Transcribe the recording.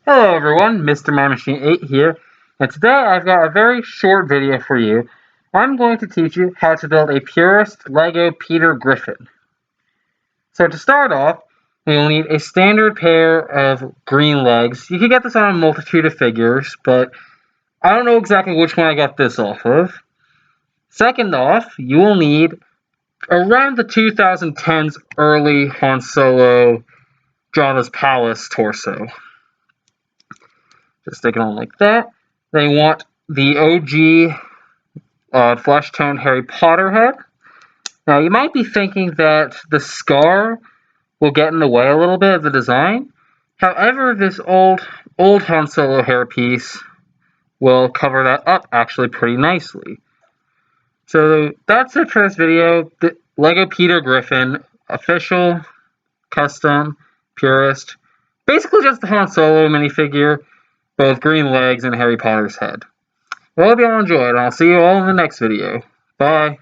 Hello everyone, Mr. MRMINEMACHINE8 here, and today I've got a very short video for you. I'm going to teach you how to build a purist Lego Peter Griffin. So to start off, you'll need a standard pair of green legs. You can get this on a multitude of figures, but I don't know exactly which one I got this off of. Second off, you will need around the 2010s early Han Solo Jabba's Palace torso. Just stick it on like that. They want the OG flesh tone Harry Potter head. Now you might be thinking that the scar will get in the way a little bit of the design. However, this old Han Solo hairpiece will cover that up actually pretty nicely. So that's it for this video. The Lego Peter Griffin, official, custom, purist. Basically just the Han Solo minifigure, both green legs and Harry Potter's head. Well, I hope you all enjoyed, and I'll see you all in the next video. Bye.